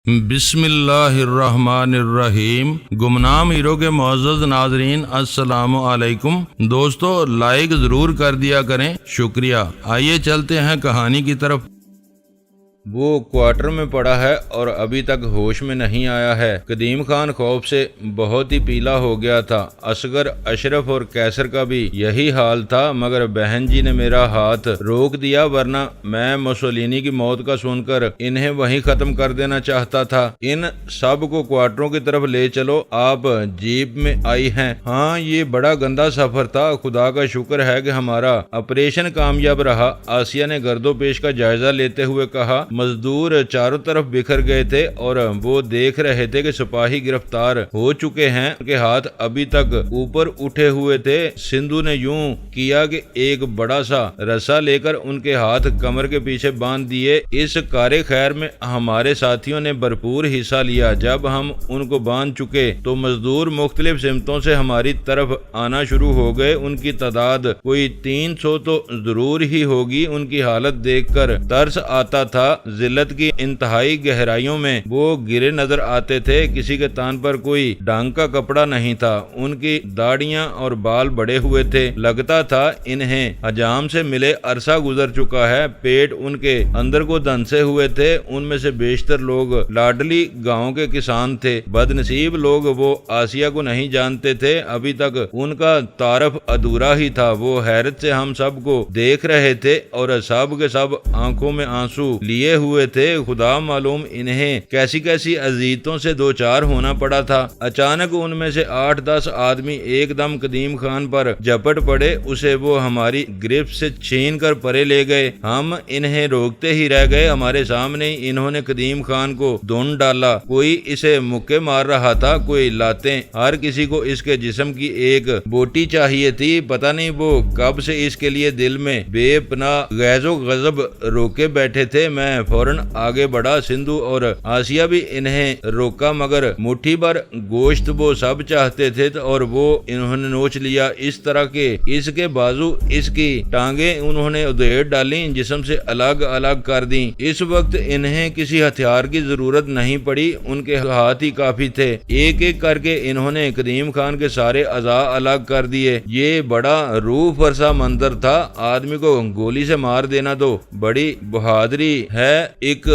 بسم اللہ الرحمن الرحیم۔ گمنام ہیرو کے معزز ناظرین السلام علیکم۔ دوستو لائک ضرور کر دیا کریں، شکریہ۔ آئیے چلتے ہیں کہانی کی طرف۔ وہ کوارٹر میں پڑا ہے اور ابھی تک ہوش میں نہیں آیا ہے۔ قدیم خان خوف سے بہت ہی پیلا ہو گیا تھا۔ اصغر، اشرف اور کیسر کا بھی یہی حال تھا، مگر بہن جی نے میرا ہاتھ روک دیا، ورنہ میں موسولینی کی موت کا سن کر انہیں وہیں ختم کر دینا چاہتا تھا۔ ان سب کو کوارٹروں کی طرف لے چلو، آپ جیپ میں آئی ہیں۔ ہاں، یہ بڑا گندا سفر تھا، خدا کا شکر ہے کہ ہمارا آپریشن کامیاب رہا۔ آسیہ نے گرد و پیش کا جائزہ لیتے ہوئے کہا۔ مزدور چاروں طرف بکھر گئے تھے اور وہ دیکھ رہے تھے کہ سپاہی گرفتار ہو چکے ہیں، ان کے ہاتھ ابھی تک اوپر اٹھے ہوئے تھے۔ سندھو نے یوں کیا کہ ایک بڑا سا رسا لے کر ان کے ہاتھ کمر کے پیچھے باندھ دیے۔ اس کار خیر میں ہمارے ساتھیوں نے بھرپور حصہ لیا۔ جب ہم ان کو باندھ چکے تو مزدور مختلف سمتوں سے ہماری طرف آنا شروع ہو گئے۔ ان کی تعداد کوئی 300 تو ضرور ہی ہوگی۔ ان کی حالت دیکھ کر ترس آتا تھا۔ ذلت کی انتہائی گہرائیوں میں وہ گرے نظر آتے تھے۔ کسی کے تان پر کوئی ڈانگ کا کپڑا نہیں تھا۔ ان کی داڑیاں اور بال بڑے ہوئے تھے۔ لگتا تھا انہیں حجام سے ملے عرصہ گزر چکا ہے۔ پیٹ ان کے اندر کو دھنسے ہوئے تھے۔ ان میں سے بیشتر لوگ لاڈلی گاؤں کے کسان تھے۔ بد نصیب لوگ وہ آسیہ کو نہیں جانتے تھے۔ ابھی تک ان کا تعارف ادھورا ہی تھا۔ وہ حیرت سے ہم سب کو دیکھ رہے تھے اور سب کے سب آنکھوں میں آنسو لیے ہوئے تھے۔ خدا معلوم انہیں کیسی کیسی اذیتوں سے دوچار ہونا پڑا تھا۔ اچانک ان میں سے 8-10 آدمی ایک دم قدیم خان پر جھپٹ پڑے۔ اسے وہ ہماری گرفت سے چھین کر پرے لے گئے۔ ہم انہیں روکتے ہی رہ گئے۔ ہمارے سامنے ہی انہوں نے قدیم خان کو دھن ڈالا۔ کوئی اسے مکے مار رہا تھا، کوئی لاتیں۔ ہر کسی کو اس کے جسم کی ایک بوٹی چاہیے تھی۔ پتہ نہیں وہ کب سے اس کے لیے دل میں بے پناہ غیظ و غضب روکے بیٹھے تھے۔ میں فوراً آگے بڑھا۔ سندھو اور آسیہ بھی انہیں روکا، مگر مٹھی بھر گوشت وہ سب چاہتے تھے اور وہ انہوں نے نوچ لیا۔ اس طرح کے اس کے بازو، اس کی ٹانگیں انہوں نے ادھیڑ ڈالیں، جسم سے الگ الگ کر دیں۔ اس وقت انہیں کسی ہتھیار کی ضرورت نہیں پڑی، ان کے ہاتھ ہی کافی تھے۔ ایک ایک کر کے انہوں نے قدیم خان کے سارے اعضاء الگ کر دیے۔ یہ بڑا روح فرسا منظر تھا۔ آدمی کو گولی سے مار دینا تو بڑی بہادری ہے، ایک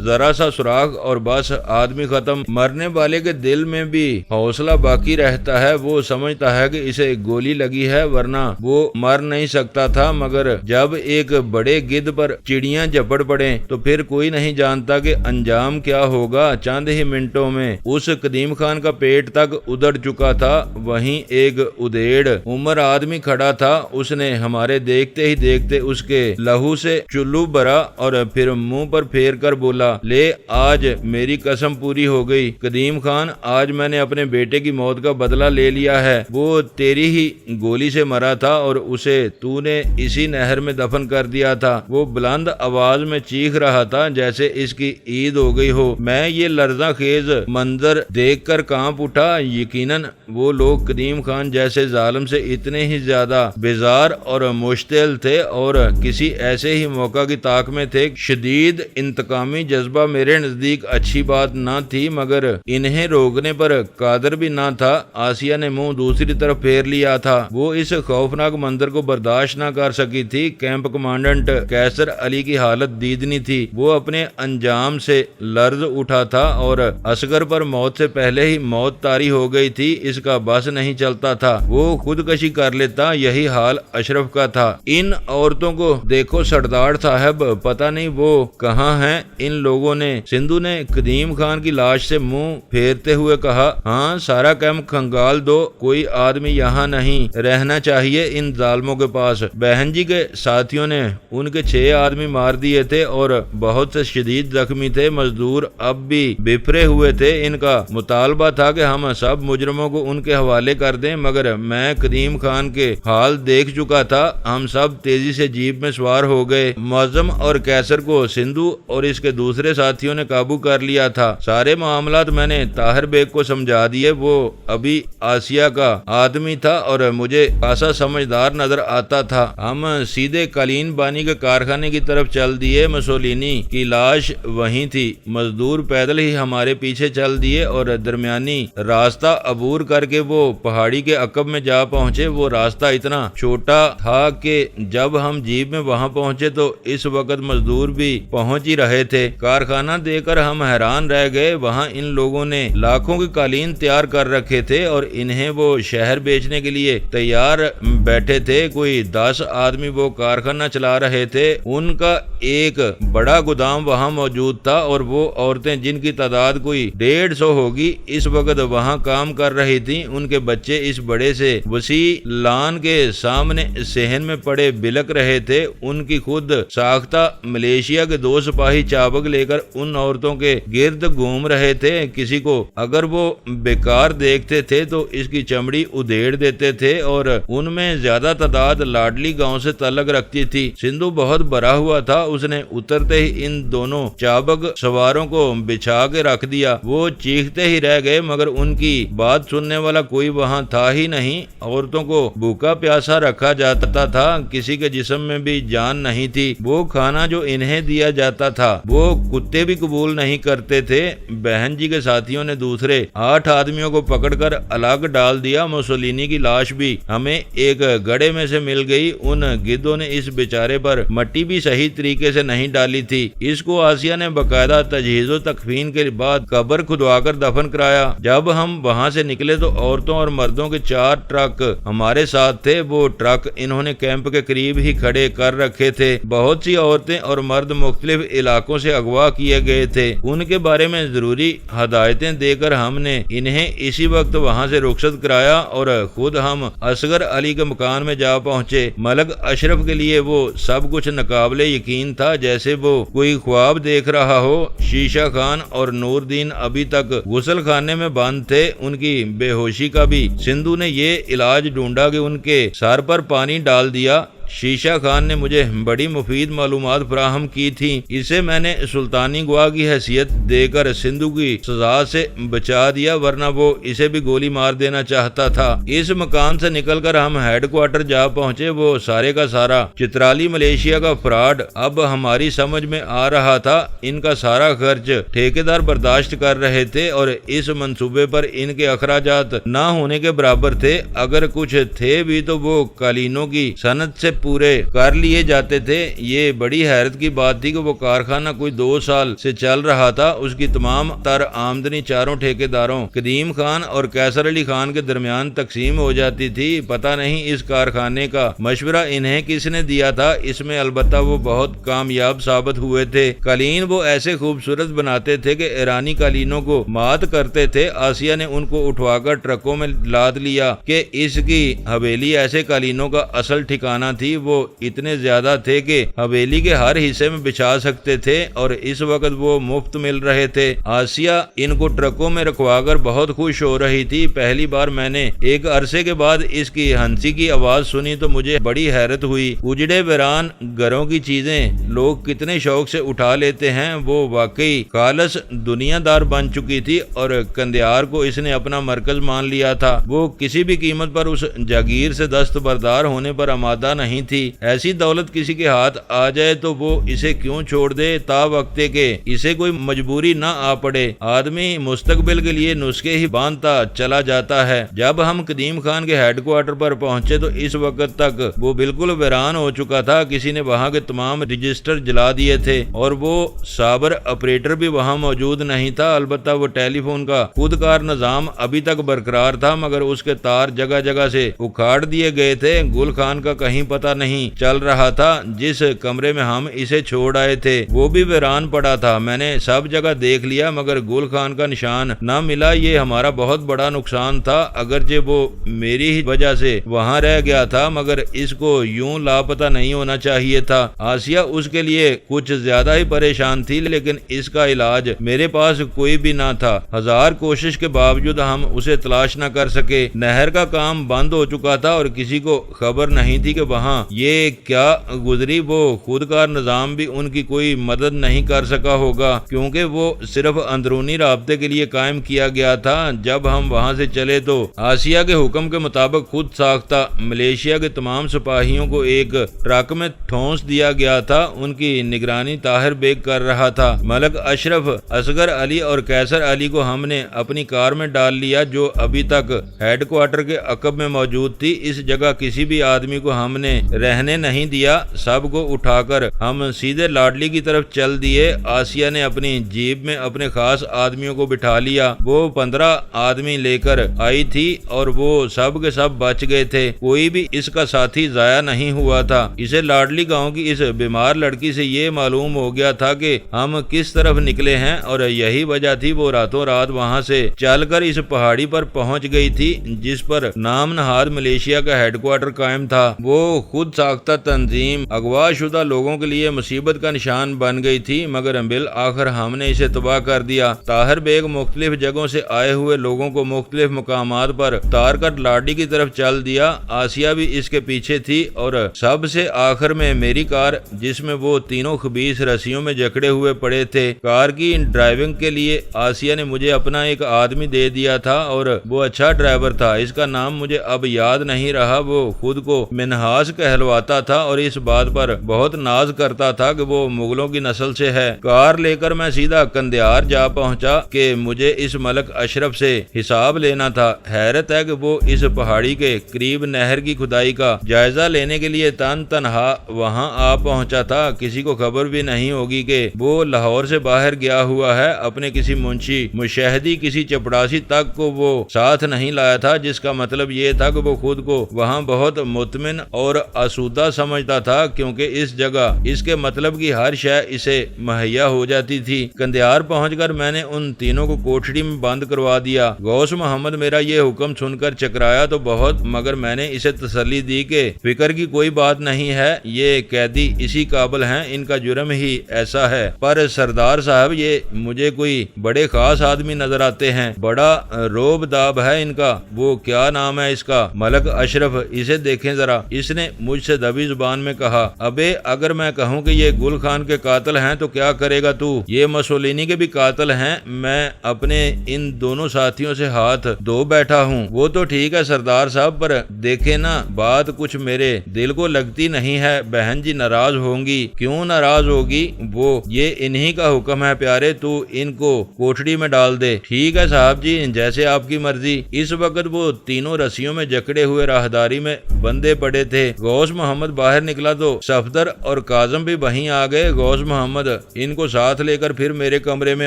ذرا سا سوراخ اور بس آدمی ختم۔ مرنے والے کے دل میں بھی حوصلہ باقی رہتا ہے۔ وہ سمجھتا ہے کہ اسے گولی لگی ہے، ورنہ وہ مر نہیں سکتا تھا۔ مگر جب ایک بڑے گدھ پر چڑیاں جھپٹ پڑے تو پھر کوئی نہیں جانتا کہ انجام کیا ہوگا۔ چند ہی منٹوں میں اس قدیم خان کا پیٹ تک ادڑ چکا تھا۔ وہیں ایک ادھیڑ عمر آدمی کھڑا تھا۔ اس نے ہمارے دیکھتے ہی دیکھتے اس کے لہو سے چلو بھرا اور پھر منہ پر پھیر کر بولا، لے آج میری قسم پوری ہو گئی۔ قدیم خان، آج میں نے اپنے بیٹے کی موت کا بدلہ لے لیا ہے۔ وہ تیری ہی گولی سے مرا تھا اور اسے تو نے اسی نہر میں دفن کر دیا تھا۔ وہ بلند آواز میں چیخ رہا تھا جیسے اس کی عید ہو گئی ہو۔ میں یہ لرزاں خیز منظر دیکھ کر کانپ اٹھا۔ یقیناً وہ لوگ قدیم خان جیسے ظالم سے اتنے ہی زیادہ بیزار اور مشتعل تھے اور کسی ایسے ہی موقع کی طاق میں تھے۔ شدید انتقامی جذبہ میرے نزدیک اچھی بات نہ تھی، مگر انہیں روکنے پر قادر بھی نہ تھا۔ آسیہ نے منہ دوسری طرف پھیر لیا تھا۔ وہ اس خوفناک منظر کو برداشت نہ کر سکی تھی۔ کیمپ کمانڈنٹ کیسر علی کی حالت دیدنی تھی۔ وہ اپنے انجام سے لرز اٹھا تھا اور اصغر پر موت سے پہلے ہی موت طاری ہو گئی تھی۔ اس کا بس نہیں چلتا تھا، وہ خودکشی کر لیتا۔ یہی حال اشرف کا تھا۔ ان عورتوں کو دیکھو سردار صاحب، پتہ نہیں وہ کہاں ہیں۔ ان لوگوں نے، سندھو نے قدیم خان کی لاش سے منہ پھیرتے ہوئے کہا، ہاں سارا کیمپ کھنگال دو، کوئی آدمی یہاں نہیں رہنا چاہیے ان ظالموں کے پاس۔ بہن جی کے ساتھیوں نے ان کے 6 آدمی مار دیے تھے اور بہت سے شدید زخمی تھے۔ مزدور اب بھی بفرے ہوئے تھے۔ ان کا مطالبہ تھا کہ ہم سب مجرموں کو ان کے حوالے کر دیں، مگر میں قدیم خان کے حال دیکھ چکا تھا۔ ہم سب تیزی سے جیپ میں سوار ہو گئے۔ معظم اور کیسر کو سندھو سندھو اور اس کے دوسرے ساتھیوں نے قابو کر لیا تھا۔ سارے معاملات میں نے طاہر بیگ کو سمجھا دیے۔ وہ ابھی آسیہ کا آدمی تھا اور مجھے خاصا سمجھدار نظر آتا تھا۔ ہم سیدھے قالین بانی کے کارخانے کی طرف چل دیے۔ مسولینی کی لاش وہیں تھی۔ مزدور پیدل ہی ہمارے پیچھے چل دیے اور درمیانی راستہ عبور کر کے وہ پہاڑی کے عقب میں جا پہنچے۔ وہ راستہ اتنا چھوٹا تھا کہ جب ہم جیپ میں وہاں پہنچے تو اس وقت مزدور بھی پہنچ ہی رہے تھے۔ کارخانہ دیکھ کر ہم حیران رہ گئے۔ وہاں ان لوگوں نے لاکھوں کے قالین تیار کر رکھے تھے اور انہیں وہ شہر بیچنے کے لیے تیار بیٹھے تھے۔ کوئی 10 آدمی وہ کارخانہ چلا رہے تھے۔ ان کا ایک بڑا گودام وہاں موجود تھا اور وہ عورتیں جن کی تعداد کوئی 150 ہوگی اس وقت وہاں کام کر رہی تھیں۔ ان کے بچے اس بڑے سے وسیع لان کے سامنے صحن میں پڑے بلک رہے تھے۔ ان کی خود ساختہ ملیشیا کے 2 سپاہی چابک لے کر ان عورتوں کے گرد گھوم رہے تھے۔ کسی کو اگر وہ بیکار دیکھتے تھے تو اس کی چمڑی ادھیڑ دیتے تھے اور ان میں زیادہ تعداد لاڈلی گاؤں سے تعلق رکھتی تھی۔ سندھو بہت بھرا ہوا تھا۔ اس نے اترتے ہی ان دونوں چابک سواروں کو بچھا کے رکھ دیا۔ وہ چیختے ہی رہ گئے مگر ان کی بات سننے والا کوئی وہاں تھا ہی نہیں۔ عورتوں کو بھوکا پیاسا رکھا جاتا تھا۔ کسی کے جسم میں بھی جان نہیں تھی۔ وہ کھانا جو انہیں دیا جاتا تھا وہ کتے بھی قبول نہیں کرتے تھے۔ بہن جی کے ساتھیوں نے دوسرے 8 آدمیوں کو پکڑ کر الگ ڈال دیا۔ مسولینی کی لاش بھی ہمیں ایک گڑھے میں سے مل گئی۔ ان گدوں نے اس بیچارے پر مٹی بھی صحیح طریقے سے نہیں ڈالی تھی۔ اس کو آسیہ نے باقاعدہ تجہیز و تکفین کے بعد قبر کھدوا کر دفن کرایا۔ جب ہم وہاں سے نکلے تو عورتوں اور مردوں کے 4 ٹرک ہمارے ساتھ تھے۔ وہ ٹرک انہوں نے کیمپ کے قریب ہی کھڑے کر رکھے تھے۔ بہت سی عورتیں اور مرد مختلف علاقوں سے اغوا کیے گئے تھے۔ ان کے بارے میں ضروری ہدایتیں دے کر ہم نے انہیں اسی وقت وہاں سے رخصت کرایا اور خود ہم اصغر علی کے مکان میں جا پہنچے۔ ملک اشرف کے لیے وہ سب کچھ ناقابل یقین تھا، جیسے وہ کوئی خواب دیکھ رہا ہو۔ شیشہ خان اور نور دین ابھی تک غسل خانے میں بند تھے۔ ان کی بے ہوشی کا بھی سندھو نے یہ علاج ڈھونڈا کہ ان کے سر پر پانی ڈال دیا۔ شیشہ خان نے مجھے بڑی مفید معلومات فراہم کی تھی۔ اسے میں نے سلطانی گواہ کی حیثیت دے کر سندھو کی سزا سے بچا دیا، ورنہ وہ اسے بھی گولی مار دینا چاہتا تھا۔ اس مکان سے نکل کر ہم ہیڈ کوارٹر جا پہنچے۔ وہ سارے کا سارا چترالی ملیشیا کا فراڈ اب ہماری سمجھ میں آ رہا تھا۔ ان کا سارا خرچ ٹھیکیدار برداشت کر رہے تھے اور اس منصوبے پر ان کے اخراجات نہ ہونے کے برابر تھے۔ اگر کچھ تھے بھی تو وہ قالینوں کی صنعت سے پورے کر لیے جاتے تھے۔ یہ بڑی حیرت کی بات تھی کہ وہ کارخانہ کوئی 2 سال سے چل رہا تھا۔ اس کی تمام تر آمدنی چاروں ٹھیکیداروں قدیم خان اور کیسر علی خان کے درمیان تقسیم ہو جاتی تھی۔ پتہ نہیں اس کارخانے کا مشورہ انہیں کس نے دیا تھا۔ اس میں البتہ وہ بہت کامیاب ثابت ہوئے تھے۔ قالین وہ ایسے خوبصورت بناتے تھے کہ ایرانی قالینوں کو مات کرتے تھے۔ آسیہ نے ان کو اٹھوا کر ٹرکوں میں لاد لیا کہ اس کی حویلی ایسے قالینوں کا اصل ٹھکانہ تھی۔ وہ اتنے زیادہ تھے کہ حویلی کے ہر حصے میں بچھا سکتے تھے اور اس وقت وہ مفت مل رہے تھے۔ آسیہ ان کو ٹرکوں میں رکھوا کر بہت خوش ہو رہی تھی۔ پہلی بار میں نے ایک عرصے کے بعد اس کی ہنسی کی آواز سنی تو مجھے بڑی حیرت ہوئی۔ اجڑے ویران گھروں کی چیزیں لوگ کتنے شوق سے اٹھا لیتے ہیں۔ وہ واقعی خالص دنیا دار بن چکی تھی اور کندیار کو اس نے اپنا مرکز مان لیا تھا۔ وہ کسی بھی قیمت پر اس جاگیر سے دستبردار ہونے پر آمادہ نہیں تھی۔ ایسی دولت کسی کے ہاتھ آ جائے تو وہ اسے کیوں چھوڑ دے، تا وقتے کہ اسے کوئی مجبوری نہ آ پڑے۔ آدمی مستقبل کے لیے نسخے ہی باندھتا چلا جاتا ہے۔ جب ہم قدیم خان کے ہیڈ کوارٹر پر پہنچے تو اس وقت تک وہ بالکل ویران ہو چکا تھا۔ کسی نے وہاں کے تمام رجسٹر جلا دیے تھے اور وہ صابر آپریٹر بھی وہاں موجود نہیں تھا۔ البتہ وہ ٹیلی فون کا خودکار نظام ابھی تک برقرار تھا مگر اس کے تار جگہ جگہ سے اکھاڑ دیے گئے تھے۔ گل خان کا کہیں پتہ نہیں چل رہا تھا۔ جس کمرے میں ہم اسے چھوڑ آئے تھے وہ بھی ویران پڑا تھا۔ میں نے سب جگہ دیکھ لیا مگر گل خان کا نشان نہ ملا۔ یہ ہمارا بہت بڑا نقصان تھا، اگرچہ وہ میری ہی وجہ سے وہاں رہ گیا تھا مگر اس کو یوں لاپتہ نہیں ہونا چاہیے تھا۔ آسیہ اس کے لیے کچھ زیادہ ہی پریشان تھی لیکن اس کا علاج میرے پاس کوئی بھی نہ تھا۔ 1000 کوشش کے باوجود ہم اسے تلاش نہ کر سکے۔ نہر کا کام بند ہو چکا تھا اور کسی کو خبر نہیں تھی کہ وہاں وہاں یہ کیا گزری، وہ خودکار نظام بھی ان کی کوئی مدد نہیں کر سکا ہوگا، کیونکہ وہ صرف اندرونی رابطے کے لیے قائم کیا گیا تھا۔ جب ہم وہاں سے چلے تو آسیہ کے حکم کے مطابق خود ساختہ ملیشیا کے تمام سپاہیوں کو ایک ٹرک میں ٹھونس دیا گیا تھا۔ ان کی نگرانی طاہر بیگ کر رہا تھا۔ ملک اشرف، اصغر علی اور قیصر علی کو ہم نے اپنی کار میں ڈال لیا جو ابھی تک ہیڈ کوارٹر کے عقب میں موجود تھی۔ اس جگہ کسی بھی آدمی کو ہم نے رہنے نہیں دیا، سب کو اٹھا کر ہم سیدھے لاڈلی کی طرف چل دیے۔ آسیہ نے اپنی جیب میں اپنے خاص آدمیوں کو بٹھا لیا۔ وہ 15 آدمی لے کر آئی تھی اور وہ سب کے سب بچ گئے تھے، کوئی بھی اس کا ساتھی ضائع نہیں ہوا تھا۔ اسے لاڈلی گاؤں کی اس بیمار لڑکی سے یہ معلوم ہو گیا تھا کہ ہم کس طرف نکلے ہیں، اور یہی وجہ تھی وہ راتوں رات وہاں سے چل کر اس پہاڑی پر پہنچ گئی تھی جس پر نام نہاد ملیشیا کا ہیڈ کوارٹر قائم تھا۔ وہ خود ساختہ تنظیم اغوا شدہ لوگوں کے لیے مصیبت کا نشان بن گئی تھی، مگر بالآخر ہم نے اسے تباہ کر دیا۔ طاہر بیگ مختلف جگہوں سے آئے ہوئے لوگوں کو مختلف مقامات پر اتار کر لاڈلی کی طرف چل دیا۔ آسیہ بھی اس کے پیچھے تھی، اور سب سے آخر میں میری کار، جس میں وہ تینوں خبیث رسیوں میں جکڑے ہوئے پڑے تھے۔ کار کی ڈرائیونگ کے لیے آسیہ نے مجھے اپنا ایک آدمی دے دیا تھا، اور وہ اچھا ڈرائیور تھا۔ اس کا نام مجھے اب یاد نہیں رہا۔ وہ خود کو منہاس کہلواتا تھا اور اس بات پر بہت ناز کرتا تھا کہ وہ مغلوں کی نسل سے ہے۔ کار لے کر میں سیدھا قندھار جا پہنچا کہ مجھے اس ملک اشرف سے حساب لینا تھا۔ حیرت ہے کہ وہ اس پہاڑی کے قریب نہر کی کھدائی کا جائزہ لینے کے لیے تنہا وہاں آ پہنچا تھا۔ کسی کو خبر بھی نہیں ہوگی کہ وہ لاہور سے باہر گیا ہوا ہے۔ اپنے کسی منشی، مشاہدی، کسی چپڑاسی تک کو وہ ساتھ نہیں لایا تھا، جس کا مطلب یہ تھا کہ وہ خود کو وہاں بہت مطمئن اور آسودہ سمجھتا تھا، کیونکہ اس جگہ اس کے مطلب کی ہر شے اسے مہیا ہو جاتی تھی۔ قندھار پہنچ کر میں نے ان تینوں کو کوٹھڑی میں بند کروا دیا۔ غوث محمد میرا یہ حکم سن کر چکرایا تو بہت، مگر میں نے اسے تسلی دی کہ فکر کی کوئی بات نہیں ہے، یہ قیدی اسی قابل ہیں، ان کا جرم ہی ایسا ہے۔ پر سردار صاحب، یہ مجھے کوئی بڑے خاص آدمی نظر آتے ہیں، بڑا روب داب ہے ان کا۔ وہ کیا نام ہے اس کا؟ ملک اشرف، اسے دیکھیں ذرا، اس نے مجھ سے دبی زبان میں کہا۔ ابے اگر میں کہوں کہ یہ گل خان کے قاتل ہیں تو کیا کرے گا تو؟ یہ مسولینی کے بھی قاتل ہیں۔ میں اپنے ان دونوں ساتھیوں سے ہاتھ دھو بیٹھا ہوں۔ وہ تو ٹھیک ہے سردار صاحب، پر دیکھیں نا، بات کچھ میرے دل کو لگتی نہیں ہے۔ بہن جی ناراض ہوں گی۔ کیوں ناراض ہوگی؟ وہ یہ انہی کا حکم ہے پیارے، تو ان کو کوٹھڑی میں ڈال دے۔ ٹھیک ہے صاحب جی، جیسے آپ کی مرضی۔ اس وقت وہ تینوں رسیوں میں جکڑے ہوئے راہداری میں بندے پڑے تھے۔ غوث محمد باہر نکلا تو صفدر اور کاظم بھی وہیں آ گئے۔ غوث محمد ان کو ساتھ لے کر پھر میرے کمرے میں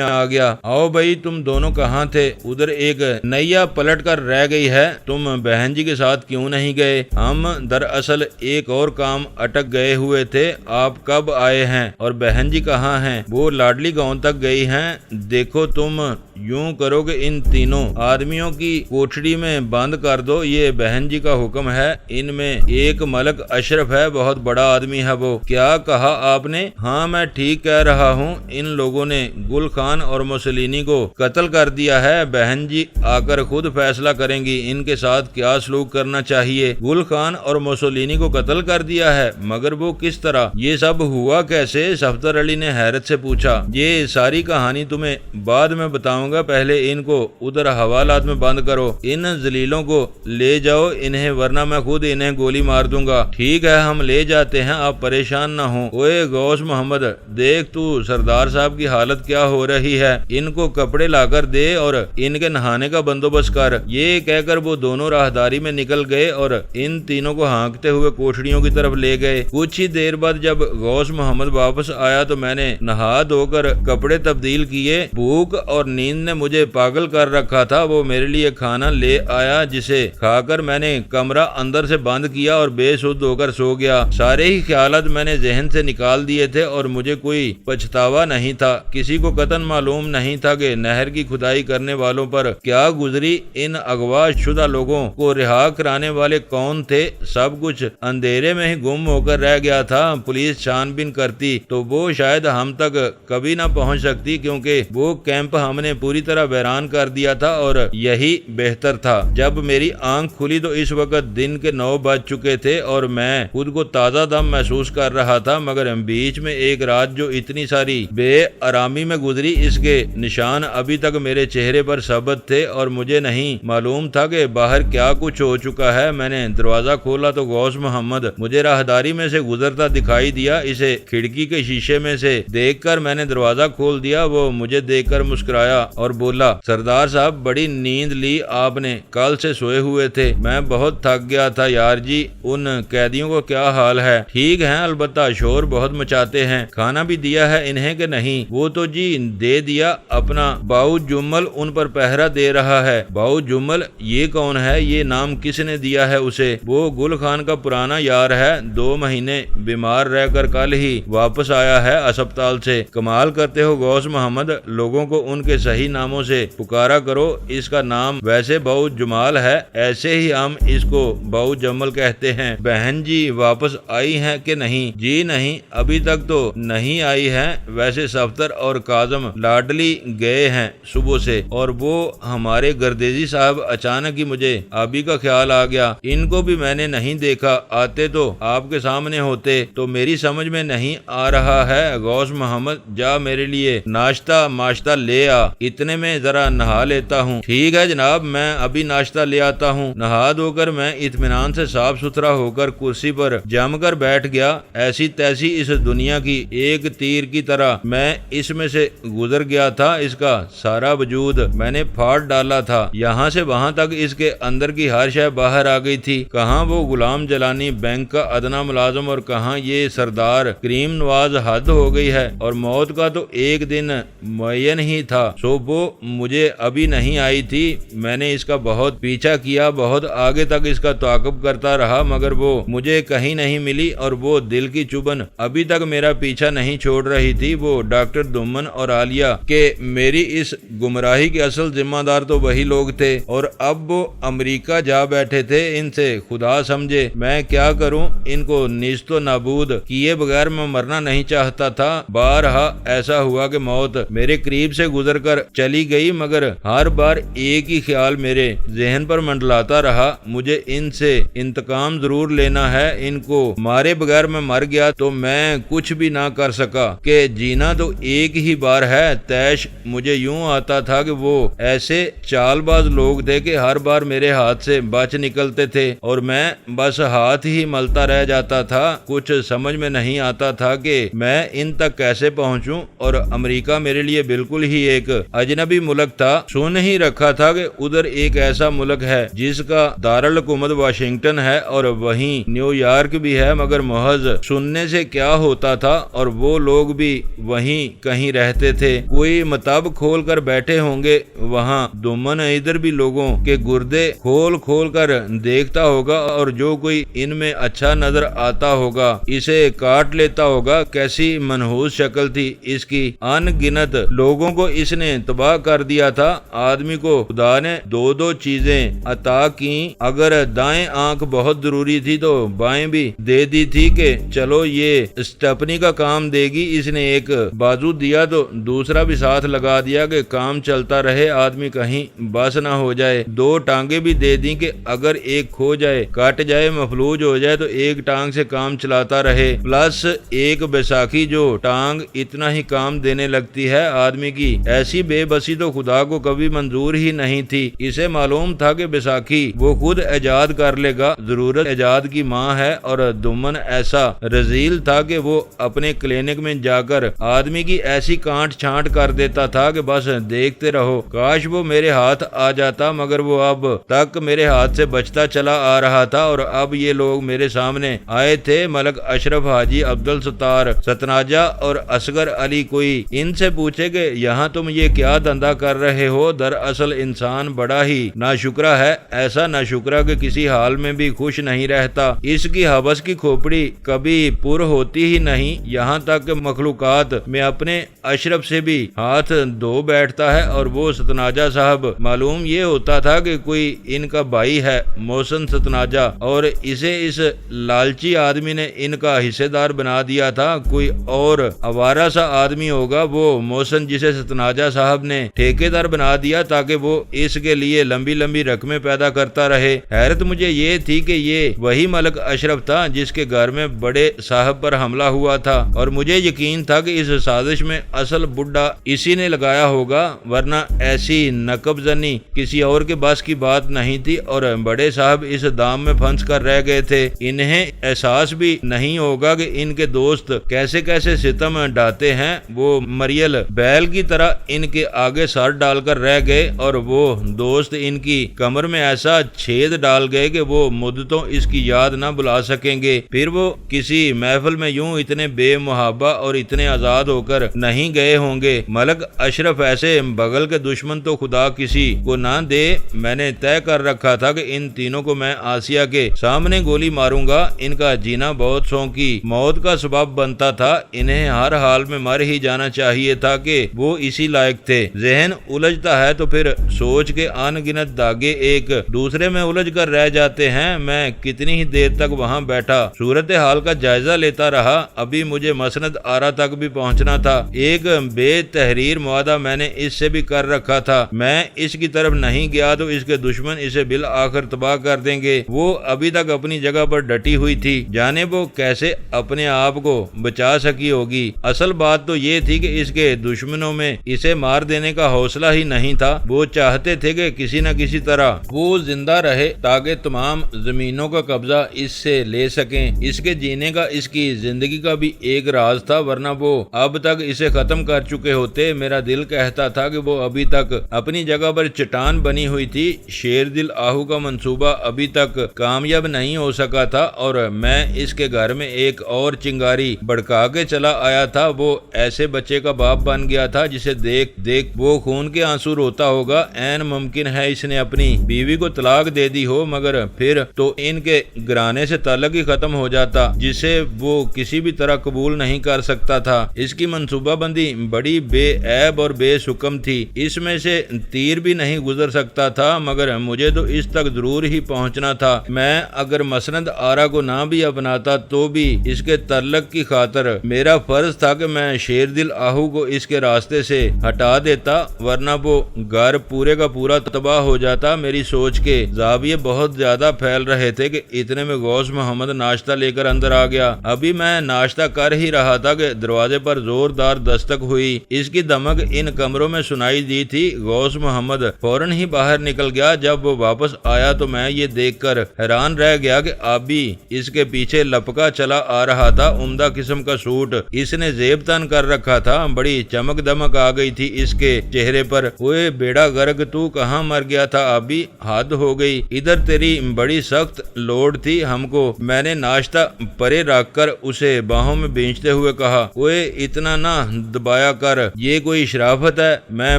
آ گیا۔ آؤ بھائی، تم دونوں کہاں تھے؟ ادھر ایک نیا پلٹ کر رہ گئی ہے، تم بہن جی کے ساتھ کیوں نہیں گئے؟ ہم دراصل ایک اور کام اٹک گئے ہوئے تھے۔ آپ کب آئے ہیں اور بہن جی کہاں ہیں؟ وہ لاڈلی گاؤں تک گئی ہیں۔ دیکھو تم یوں کرو کہ ان تینوں آدمیوں کی کوٹھڑی میں بند کر دو، یہ بہن جی کا حکم ہے۔ ان میں ایک ملک اشرف ہے، بہت بڑا آدمی ہے وہ۔ کیا کہا آپ نے؟ ہاں میں ٹھیک کہہ رہا ہوں، ان لوگوں نے گل خان اور مسولینی کو قتل کر دیا ہے۔ بہن جی آ کر خود فیصلہ کریں گی ان کے ساتھ کیا سلوک کرنا چاہیے۔ گل خان اور مسولینی کو قتل کر دیا ہے؟ مگر وہ کس طرح؟ یہ سب ہوا کیسے؟ صفدر علی نے حیرت سے پوچھا۔ یہ ساری کہانی تمہیں بعد میں بتاؤں گا، پہلے ان کو ادھر حوالات میں بند کرو۔ ان ذلیلوں کو لے جاؤ انہیں، ورنہ میں خود انہیں گولی مار دوں گا۔ ٹھیک ہے ہم لے جاتے ہیں، آپ پریشان نہ ہوں۔ اوے غوث محمد، دیکھ تو سردار صاحب کی حالت کیا ہو رہی ہے، ان کو کپڑے لا کر دے اور ان کے نہانے کا بندوبست کر۔ یہ کہہ کر وہ دونوں راہداری میں نکل گئے اور ان تینوں کو ہانکتے ہوئے کوٹھڑیوں کی طرف لے گئے۔ کچھ ہی دیر بعد جب غوث محمد واپس آیا تو میں نے نہا دھو کر کپڑے تبدیل کیے۔ بھوک اور نیند نے مجھے پاگل کر رکھا تھا۔ وہ میرے لیے کھانا لے آیا جسے کھا کر میں نے کمرہ اندر سے بند کیا اور بے سود ہو کر سو گیا۔ سارے ہی خیالات میں نے ذہن سے نکال دیے تھے اور مجھے کوئی پچھتاوا نہیں تھا۔ کسی کو قطعاً معلوم نہیں تھا کہ نہر کی کھدائی کرنے والوں پر کیا گزری، ان اغوا شدہ لوگوں کو رہا کرانے والے کون تھے۔ سب کچھ اندھیرے میں ہی گم ہو کر رہ گیا تھا۔ پولیس چھان بین کرتی تو وہ شاید ہم تک کبھی نہ پہنچ سکتی، کیونکہ وہ کیمپ ہم نے پوری طرح ویران کر دیا تھا اور یہی بہتر تھا۔ جب میری آنکھ کھلی تو اس وقت دن کے 9 بج چکے تھے اور میں خود کو تازہ دم محسوس کر رہا تھا، مگر بیچ میں ایک رات جو اتنی ساری بے آرامی میں گزری، اس کے نشان ابھی تک میرے چہرے پر ثابت تھے اور مجھے نہیں معلوم تھا کہ باہر کیا کچھ ہو چکا ہے۔ میں نے دروازہ کھولا تو غوث محمد مجھے راہداری میں سے گزرتا دکھائی دیا۔ اسے کھڑکی کے شیشے میں سے دیکھ کر میں نے دروازہ کھول دیا۔ وہ مجھے دیکھ کر مسکرایا اور بولا، سردار صاحب بڑی نیند لی آپ نے، کل سے سوئے ہوئے تھے؟ میں بہت تھک گیا تھا یار جی۔ ان قیدیوں کو کیا حال ہے؟ ٹھیک ہیں، البتہ شور بہت مچاتے ہیں۔ کھانا بھی دیا ہے انہیں کہ نہیں؟ وہ تو جی دے دیا، اپنا باؤ جمل ان پر پہرا دے رہا ہے۔ باؤ جمل یہ کون ہے؟ یہ نام کس نے دیا ہے اسے؟ وہ گل خان کا پرانا یار ہے، 2 مہینے بیمار رہ کر کل ہی واپس آیا ہے اسپتال سے۔ کمال کرتے ہو غوث محمد، لوگوں کو ان کے صحیح ناموں سے پکارا کرو۔ اس کا نام ویسے باؤ جمال ہے، ایسے ہی ہم اس کو باؤ جمل کہتے ہیں۔ بہن جی واپس آئی ہیں کہ نہیں؟ جی نہیں، ابھی تک تو نہیں آئی ہیں۔ ویسے صفدر اور کاظم لاڈلی گئے ہیں صبح سے، اور وہ ہمارے گردیزی صاحب اچانک ہی مجھے آبی کا خیال آ گیا، ان کو بھی میں نے نہیں دیکھا، آتے تو آپ کے سامنے ہوتے۔ تو میری سمجھ میں نہیں آ رہا ہے غوث محمد، جا میرے لیے ناشتہ لے آ، اتنے میں ذرا نہا لیتا ہوں۔ ٹھیک ہے جناب، میں ابھی ناشتہ لے آتا ہوں۔ نہا دھو کر میں اطمینان سے صاف ستھرا ہو کر کرسی پر جم کر بیٹھ گیا۔ ایسی تیسی اس دنیا کی ایک تیر کی طرح میں اس میں سے گزر گیا تھا۔ اس کا سارا وجود میں نے پھاڑ ڈالا تھا، یہاں سے وہاں تک اس کے اندر کی ہر شے باہر آ گئی تھی۔ کہاں وہ غلام جلانی بینک کا ادنا ملازم، اور کہاں یہ سردار کریم نواز، حد ہو گئی ہے۔ اور موت کا تو ایک دن معین ہی تھا، سو وہ مجھے ابھی نہیں آئی تھی۔ میں نے اس کا بہت پیچھا کیا، بہت آگے تک اس کا تعاقب کرتا رہا، مگر وہ مجھے کہیں نہیں ملی، اور وہ دل کی چبھن ابھی تک میرا پیچھا نہیں چھوڑ رہی تھی۔ وہ ڈاکٹر دمن اور عالیہ کہ میری اس گمراہی کے اصل ذمہ دار تو وہی لوگ تھے، اور اب وہ امریکہ جا بیٹھے تھے۔ ان سے خدا سمجھے میں کیا کروں، ان کو نیست و نابود کیے بغیر میں مرنا نہیں چاہتا تھا۔ بارہا ایسا ہوا کہ موت میرے قریب سے گزر کر چلی گئی، مگر ہر بار ایک ہی خیال میرے ذہن پر منڈلاتا رہا، مجھے ان سے انتقام ضرور لینا ہے۔ ان کو مارے بغیر میں مر گیا تو میں کچھ بھی نہ کر سکا، کہ جینا تو ایک ہی بار ہے۔ تیش مجھے یوں آتا تھا کہ وہ ایسے چال باز لوگ تھے کہ ہر بار میرے ہاتھ سے بچ نکلتے تھے، اور میں بس ہاتھ ہی ملتا رہ جاتا تھا۔ کچھ سمجھ میں نہیں آتا تھا کہ میں ان تک کیسے پہنچوں، اور امریکہ میرے لیے بالکل ہی ایک اجنبی ملک تھا۔ سن ہی رکھا تھا کہ ادھر ایک ایسا ملک ہے جس کا دارالحکومت واشنگٹن ہے، اور وہیں نیو یارک بھی ہے، مگر محض سننے سے کیا ہوتا تھا، اور وہ لوگ بھی وہیں کہیں رہتے تھے۔ کوئی مطب کھول کر بیٹھے ہوں گے وہاں، دمن ادھر بھی لوگوں کے گردے کھول کھول کر دیکھتا ہوگا، اور جو کوئی ان میں اچھا نظر آتا ہوگا اسے کاٹ لیتا ہوگا۔ کیسی منحوس شکل تھی اس کی، ان گنت لوگوں کو اس نے تباہ کر دیا تھا۔ آدمی کو خدا نے 2 چیزیں عطا کی، اگر دائیں آنکھ بہت ضروری تھی تو بائیں بھی دے دی تھی کہ چلو یہ اسٹپنی کا کام دے گی۔ اس نے ایک بازو دیا تو دوسرا بھی ساتھ لگا دیا کہ کام چلتا رہے، آدمی کہیں بس نہ ہو جائے۔ 2 ٹانگیں بھی دے دی کہ اگر ایک کھو جائے، کٹ جائے، مفلوج ہو جائے تو ایک ٹانگ سے کام چلاتا رہے، پلس ایک بیساکھی جو ٹانگ اتنا ہی کام دینے لگتی ہے۔ آدمی کی ایسی بے بسی تو خدا کو کبھی منظور ہی نہیں تھی۔ اسے معلوم تھا کہ بیساکھی وہ خود ایجاد کر لے گا، ضرورت ایجاد کی ماں ہے، اور دمن ایسا رذیل تھا کہ وہ اپنے کلینک میں جا کر آدمی کی ایسی کانٹ چھانٹ کر دیتا تھا کہ بس دیکھتے رہو۔ کاش وہ میرے ہاتھ آ جاتا، مگر وہ اب تک میرے ہاتھ سے بچتا چلا آ رہا تھا، اور اب یہ لوگ میرے سامنے آئے تھے، ملک اشرف، حاجی عبدالستار، ستناجہ اور اصغر علی۔ کوئی ان سے پوچھے کہ یہاں تم یہ کیا دھندا کر رہے ہو؟ دراصل انسان بڑا ہی ناشکرا ہے، ایسا ناشکرا کہ کسی حال میں بھی خوش نہیں رہتا۔ اس کی حوث کی کھوپڑی کبھی پر ہوتی ہی نہیں، یہاں تک کہ مخلوقات میں اپنے اشرف سے بھی ہاتھ دھو بیٹھتا ہے۔ اور وہ ستناجہ صاحب معلوم یہ ہوتا تھا کہ کوئی ان کا بھائی ہے، محسن ستناجہ، اور اسے اس لالچی آدمی نے ان کا حصے دار بنا دیا تھا۔ کوئی اور آوارہ سا آدمی ہوگا وہ محسن، جسے ستناجہ صاحب نے ٹھیکیدار بنا دیا تاکہ وہ اس کے لیے لمبی لمبی رقمیں پیدا کرتا رہے۔ حیرت مجھے یہ تھی کہ یہ وہی یہی ملک اشرف تھا جس کے گھر میں بڑے صاحب پر حملہ ہوا تھا، اور مجھے یقین تھا کہ اس سازش میں اصل بڈھا اسی نے لگایا ہوگا، ورنہ ایسی نقب زنی کسی اور کے بس کی بات نہیں تھی، اور بڑے صاحب اس دام میں پھنس کر رہ گئے تھے۔ انہیں احساس بھی نہیں ہوگا کہ ان کے دوست کیسے کیسے ستم ڈھاتے ہیں۔ وہ مریل بیل کی طرح ان کے آگے سر ڈال کر رہ گئے، اور وہ دوست ان کی کمر میں ایسا چھید ڈال گئے کہ وہ مدتوں اس کی یاد نہ بلا سکیں گے۔ پھر وہ کسی محفل میں یوں اتنے بے محابہ اور اتنے آزاد ہو کر نہیں گئے ہوں گے۔ ملک اشرف ایسے بغل کے دشمن تو خدا کسی کو نہ دے۔ میں نے طے کر رکھا تھا کہ ان تینوں کو میں آسیہ کے سامنے گولی ماروں گا۔ ان کا جینا بہت سو کی موت کا سبب بنتا تھا، انہیں ہر حال میں مر ہی جانا چاہیے تھا کہ وہ اسی لائق تھے۔ ذہن الجھتا ہے تو پھر سوچ کے ان گنت داغے ایک دوسرے میں الجھ کر رہ جاتے ہیں۔ میں کتنی ہی دیر تک وہاں بیٹھا صورتحال کا جائزہ لیتا رہا۔ ابھی مجھے مسند آرا تک بھی پہنچنا تھا۔ ایک بے تحریر معاہدہ میں نے اس سے بھی کر رکھا تھا، میں اس کی طرف نہیں گیا تو اس کے دشمن اسے بالآخر تباہ کر دیں گے۔ وہ ابھی تک اپنی جگہ پر ڈٹی ہوئی تھی، جانے وہ کیسے اپنے آپ کو بچا سکی ہوگی۔ اصل بات تو یہ تھی کہ اس کے دشمنوں میں اسے مار دینے کا حوصلہ ہی نہیں تھا۔ وہ چاہتے تھے کہ کسی نہ کسی طرح وہ زندہ رہے تاکہ تمام زمینوں کا قبضہ اس سے لے سکیں۔ اس کے جینے کا، اس کی زندگی کا بھی ایک راز تھا، ورنہ وہ اب تک اسے ختم کر چکے ہوتے۔ میرا دل کہتا تھا کہ وہ ابھی تک اپنی جگہ پر چٹان بنی ہوئی تھی۔ شیر دل آہو کا منصوبہ ابھی تک کامیاب نہیں ہو سکا تھا، اور میں اس کے گھر میں ایک اور چنگاری بڑھکا کے چلا آیا تھا۔ وہ ایسے بچے کا باپ بن گیا تھا جسے دیکھ دیکھ وہ خون کے آنسو روتا ہوگا۔ عین ممکن ہے اس نے اپنی بیوی کو طلاق دے دی ہو، مگر پھر تو ان کے گھرانے سے تعلق ہی ختم ہو جاتا جسے وہ کسی بھی طرح قبول نہیں کر سکتا تھا۔ اس کی منصوبہ بندی بڑی بے عیب اور بے سکم تھی، اس میں سے تیر بھی نہیں گزر سکتا تھا، مگر مجھے تو اس تک ضرور ہی پہنچنا تھا۔ میں اگر مسند آرا کو نہ بھی اپناتا تو بھی اس کے تعلق کی خاطر میرا فرض تھا کہ میں شیر دل آہو کو اس کے راستے سے ہٹا دیتا، ورنہ وہ گھر پورے کا پورا تباہ ہو جاتا۔ میری سوچ کے زاویے بہت زیادہ پھیل رہے تھے کہ اتنے میں غوث محمد ناشتہ لے کر اندر آ گیا۔ ابھی میں ناشتہ کر ہی رہا تھا کہ دروازے پر زوردار دستک ہوئی۔ اس کی دمک ان کمروں میں سنائی دی تھی۔ غوث محمد فوراً ہی باہر نکل گیا۔ جب وہ واپس آیا تو میں یہ دیکھ کر حیران رہ گیا کہ آبی اس کے پیچھے لپکا چلا آ رہا تھا۔ عمدہ قسم کا سوٹ اس نے زیب تن کر رکھا تھا، بڑی چمک دمک آ گئی تھی اس کے چہرے پر۔ اوئے بیڑا گرگ، تو کہاں مر گیا تھا آبی؟ حد ہو گئی، ادھر تیری بڑی سخت لوڑ تھی ہم کو۔ میں نے ناشتہ پرے رکھ کر اسے باہوں میں بھینچتے ہوئے کہا، اوئے اتنا نہ دبایا کر، یہ کوئی شرافت ہے؟ میں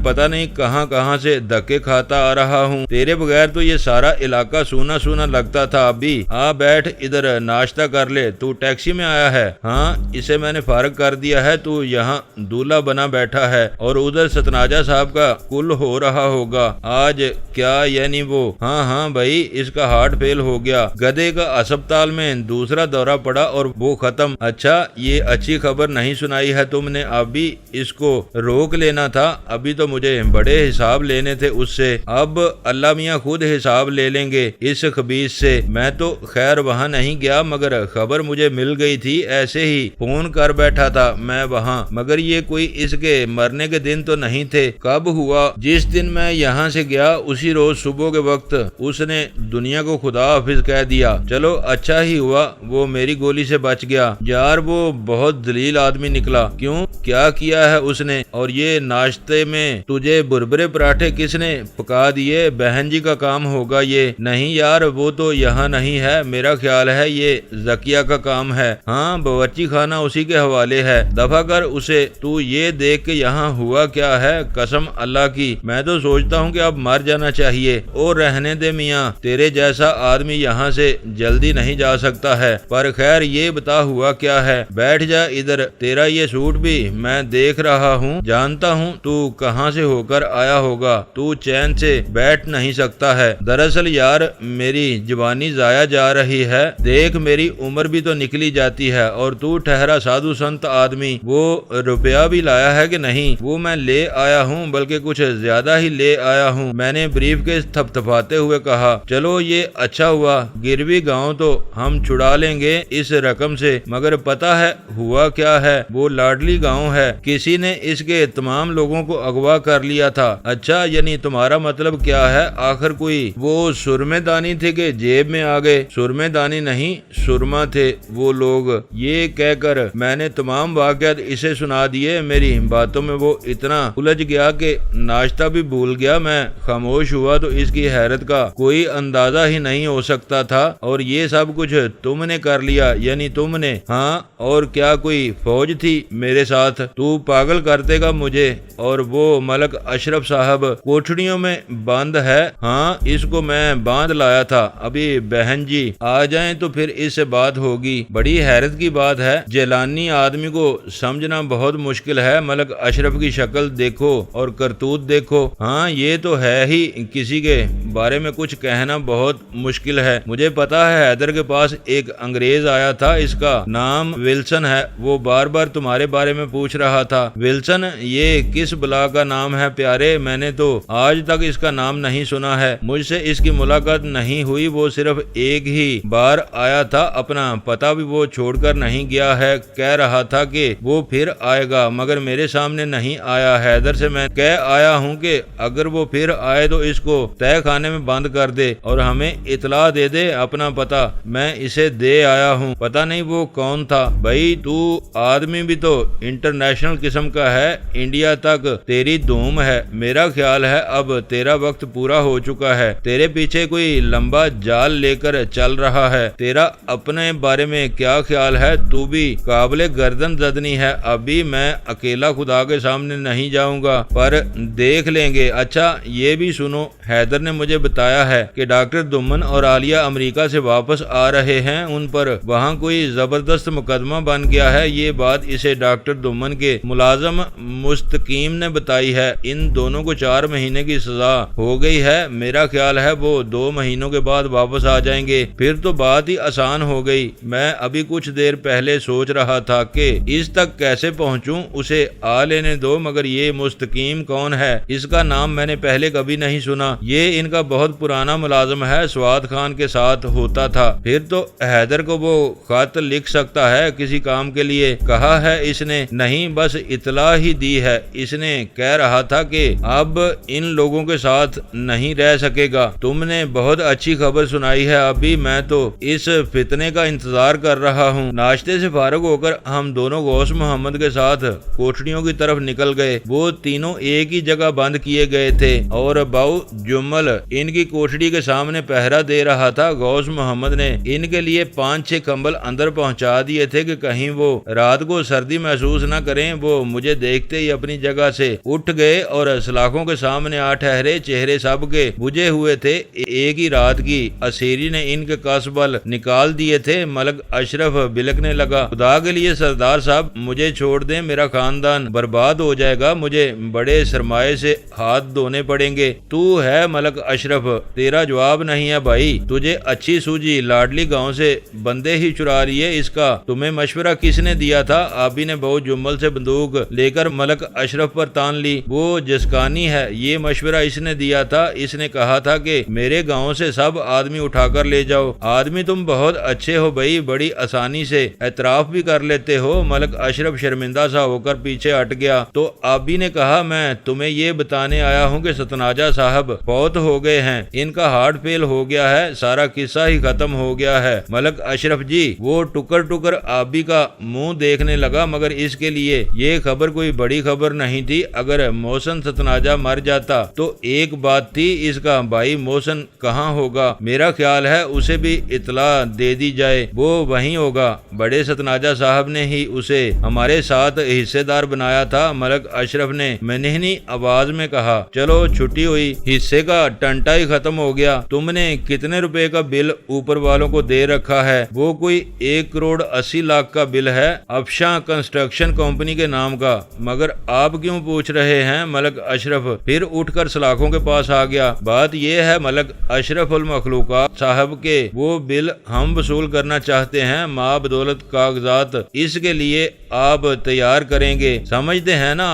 پتہ نہیں کہاں کہاں سے دھکے کھاتا آ رہا ہوں، تیرے بغیر تو یہ سارا علاقہ سونا سونا لگتا تھا۔ ابھی آ بیٹھ ادھر، ناشتہ کر لے۔ تو ٹیکسی میں آیا ہے؟ ہاں، اسے میں نے فارغ کر دیا ہے، تو یہاں دولہا بنا بیٹھا ہے، اور ادھر ستناجا صاحب کا کل ہو رہا ہوگا آج۔ کیا یعنی وہ؟ ہاں بھائی، اس کا ہارٹ فیل ہو گیا، گدھے کا ہسپتال میں دوسرا دورہ پڑا اور وہ ختم۔ اچھا، یہ اچھی خبر نہیں سنائی ہے تم نے؟ ابھی اس کو روک لینا تھا، ابھی تو مجھے بڑے حساب لینے تھے اس سے۔ اب اللہ میاں خود حساب لے لیں گے اس خبیث سے۔ میں تو خیر وہاں نہیں گیا، مگر خبر مجھے مل گئی تھی، ایسے ہی فون کر بیٹھا تھا میں وہاں، مگر یہ کوئی اس کے مرنے کے دن تو نہیں تھے۔ کب ہوا؟ جس دن میں یہاں سے گیا اسی روز صبح کے وقت اس نے دنیا کو خدا حافظ کہہ دیا۔ چلو اچھا ہی ہوا وہ میری گولی سے بچ گیا۔ یار وہ بہت ذلیل آدمی نکلا۔ کیوں؟ کیا کیا ہے اس نے؟ اور یہ ناشتے میں تجھے بربرے پراٹھے کس نے پکا دیے؟ بہن جی کا کام ہوگا یہ؟ نہیں یار، وہ تو یہاں نہیں ہے، میرا خیال ہے یہ زکیہ کا کام ہے۔ ہاں، باورچی خانہ اسی کے حوالے ہے، دفع کر اسے۔ تو یہ دیکھ کہ یہاں ہوا کیا ہے، قسم اللہ کی میں تو سوچتا ہوں کہ اب مر جانا چاہیے۔ اور رہنے دے میاں، تیرے جیسا آدمی یہاں سے جلدی نہیں جا سکتا ہے۔ پر خیر یہ بتا ہوا کیا ہے؟ بیٹھ جا ادھر، تیرا یہ سوٹ بھی میں دیکھ رہا ہوں، جانتا ہوں تو کہاں سے ہو کر آیا ہوگا، تو چین سے بیٹھ نہیں سکتا ہے۔ دراصل یار میری جوانی ضائع جا رہی ہے، دیکھ میری عمر بھی تو نکلی جاتی ہے، اور تو ٹھہرا سادھو سنت آدمی، وہ روپیہ بھی لایا ہے کہ نہیں؟ وہ میں لے آیا ہوں، بلکہ کچھ زیادہ ہی لے آیا ہوں۔ میں نے بریف کیس تھپتھپاتے ہوئے کہا، چلو یہ اچھا ہوا، گروی بھی گاؤں تو ہم چھڑا لیں گے اس رقم سے، مگر پتا ہے ہوا کیا ہے؟ وہ لاڈلی گاؤں ہے، کسی نے اس کے تمام لوگوں کو اغوا کر لیا تھا۔ اچھا، یعنی تمہارا مطلب کیا ہے؟ آخر کوئی وہ سرمے دانی تھے کہ جیب میں آ گئے؟ سرمے دانی نہیں، سرما تھے وہ لوگ۔ یہ کہہ کر میں نے تمام واقعات اسے سنا دیے۔ میری باتوں میں وہ اتنا الجھ گیا کہ ناشتہ بھی بھول گیا۔ میں خاموش ہوا تو اس کی حیرت کا کوئی اندازہ ہی نہیں ہو سکتا تھا۔ اور یہ سب کچھ تم نے کر لیا؟ یعنی تم نے؟ ہاں، اور کیا کوئی فوج تھی میرے ساتھ؟ تو پاگل کرتے گا مجھے۔ اور وہ ملک اشرف صاحب کوٹھڑیوں میں بند ہے؟ ہاں، اس کو میں باندھ لایا تھا۔ ابھی بہن جی آ جائیں تو پھر اس سے بات ہوگی۔ بڑی حیرت کی بات ہے، جیلانی آدمی کو سمجھنا بہت مشکل ہے۔ ملک اشرف کی شکل دیکھو اور کرتوت دیکھو۔ ہاں، یہ تو ہے ہی، کسی کے بارے میں کچھ کہنا بہت مشکل ہے۔ مجھے پتا ہے حیدر کے پاس ایک انگریز آیا تھا، اس کا نام ولسن ہے۔ وہ بار بار تمہارے بارے میں پوچھ رہا تھا۔ ولسن؟ یہ کس بلا کا نام ہے پیارے؟ میں نے تو آج تک اس کا نام نہیں سنا ہے۔ مجھ سے اس کی ملاقات نہیں ہوئی، وہ صرف ایک ہی بار آیا تھا۔ اپنا پتہ بھی وہ چھوڑ کر نہیں گیا ہے۔ کہہ رہا تھا کہ وہ پھر آئے گا، مگر میرے سامنے نہیں آیا۔ حیدر سے میں کہہ آیا ہوں کہ اگر وہ پھر آئے تو اس کو تہہ خانے میں بند کر دے اور ہمیں اطلاع دے دے اپنا پتہ۔ میں اسے دے آیا ہوں، پتہ نہیں وہ کون تھا۔ بھائی تو آدمی بھی تو انٹرنیشنل قسم کا ہے، انڈیا تک تیری دھوم ہے۔ میرا خیال ہے اب تیرا وقت پورا ہو چکا ہے۔ تیرے پیچھے کوئی لمبا جال لے کر چل رہا ہے۔ تیرا اپنے بارے میں کیا خیال ہے؟ تو بھی قابل گردن زدنی ہے۔ ابھی میں اکیلا خدا کے سامنے نہیں جاؤں گا، پر دیکھ لیں گے۔ اچھا یہ بھی سنو، حیدر نے مجھے بتایا ہے کہ ڈاکٹر دمن اور عالیہ امریکہ سے واپس آ رہے ہیں۔ ان پر وہاں کوئی زبردست مقدمہ بن گیا ہے۔ یہ بات اسے ڈاکٹر دمن کے ملازم مستقیم نے بتائی ہے۔ ان دونوں کو 4 مہینے کی سزا ہو گئی ہے۔ میرا خیال ہے وہ 2 مہینوں کے بعد واپس آ جائیں گے، پھر تو بات ہی آسان ہو گئی۔ میں ابھی کچھ دیر پہلے سوچ رہا تھا کہ اس تک کیسے پہنچوں، اسے آ لینے دو۔ مگر یہ مستقیم کون ہے؟ اس کا نام میں نے پہلے کبھی نہیں سنا۔ یہ ان کا بہت پرانا ملازم ہے، سواد خان کے ساتھ ہوتا تھا۔ پھر تو حیدر کو وہ خط لکھ سکتا ہے کسی کام کے لیے۔ کہا ہے اس نے؟ نہیں، بس اطلاع ہی دی ہے۔ اس نے کہہ رہا تھا کہ اب ان لوگوں کے ساتھ نہیں رہ سکے گا۔ تم نے بہت اچھی خبر سنائی ہے۔ ابھی میں تو اس فتنے کا انتظار کر رہا ہوں۔ ناشتے سے فارغ ہو کر ہم دونوں غوث محمد کے ساتھ کوٹھڑیوں کی طرف نکل گئے۔ وہ تینوں ایک ہی جگہ بند کیے گئے تھے اور باؤ جمل ان کی کوٹھڑی کے سامنے پہرا دے رہا تھا۔ غوث محمد نے ان کے لیے 5-6 کمبل اندر پہنچا دیے تھے کہ کہیں وہ رات کو سردی محسوس نہ کریں۔ وہ مجھے دیکھتے ہی اپنی جگہ سے اٹھ گئے اور سلاخوں کے سامنے آ ٹھہرے۔ چہرے سب کے بجھے ہوئے تھے۔ ایک ہی رات کی اسیری نے ان کے قصبل نکال دیے تھے۔ ملک اشرف بلکنے لگا، خدا کے لیے سردار صاحب مجھے چھوڑ دیں، میرا خاندان برباد ہو جائے گا، مجھے بڑے سرمایے سے ہاتھ دھونے پڑیں گے۔ تو ہے ملک اشرف؟ تیرا جواب نہیں ہے بھائی، تجھے اچھی سوجی، لاڈلی گاؤں سے بندے ہی چرا لیے۔ اس کا تمہیں مشورہ کس نے دیا تھا؟ آبی نے بہو جمل سے بندوق لے کر ملک اشرف پر تان لی۔ وہ جسکانی ہے، یہ مشورہ اس نے دیا تھا۔ اس نے کہا تھا کہ میرے گاؤں سے سب آدمی اٹھا کر لے جاؤ۔ آدمی تم بہت اچھے ہو بھائی، بڑی آسانی سے اعتراف بھی کر لیتے ہو۔ ملک اشرف شرمندہ سا ہو کر پیچھے ہٹ گیا تو آبی نے کہا، میں تمہیں یہ بتانے آیا ہوں کہ ستناجا صاحب فوت ہو گئے ہیں، ان کا ہارٹ فیل ہو گیا ہے، سارا قصہ ہی ختم ہو گیا ہے۔ ملک اشرف جی، وہ ٹکر ٹکر آبی کا منہ دیکھنے لگا، مگر اس کے لیے یہ خبر کوئی بڑی خبر نہیں تھی۔ اگر محسن ستناجا مر جاتا تو ایک بات تھی، اس کا بھائی محسن کہاں ہوگا؟ میرا خیال ہے اسے بھی اطلاع دے دی جائے، وہ وہیں ہوگا۔ بڑے ستناجا صاحب نے ہی اسے ہمارے ساتھ حصے دار بنایا تھا۔ ملک اشرف نے منحنی آواز میں کہا، چلو چھٹی ہوئی، حصے کا ٹنٹا ہی ختم ہو گیا۔ تم نے کتنے روپے کا بل اوپر والوں کو دے رکھا ہے؟ وہ کوئی 1,80,00,000 کا بل ہے، افشاں کنسٹرکشن کمپنی کے نام کا۔ مگر آپ کیوں پوچھ رہے ہیں؟ ملک اشرف پھر اٹھ کر سلاخوں کے پاس آ گیا۔ بات یہ ہے ملک اشرف المخلوقات صاحب کے وہ بل ہم وصول کرنا چاہتے ہیں، ماں بدولت کاغذات اس کے لیے آپ تیار کریں گے، سمجھتے ہیں نا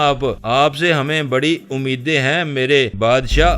آپ سے ہمیں بڑی امیدیں ہیں میرے بادشاہ،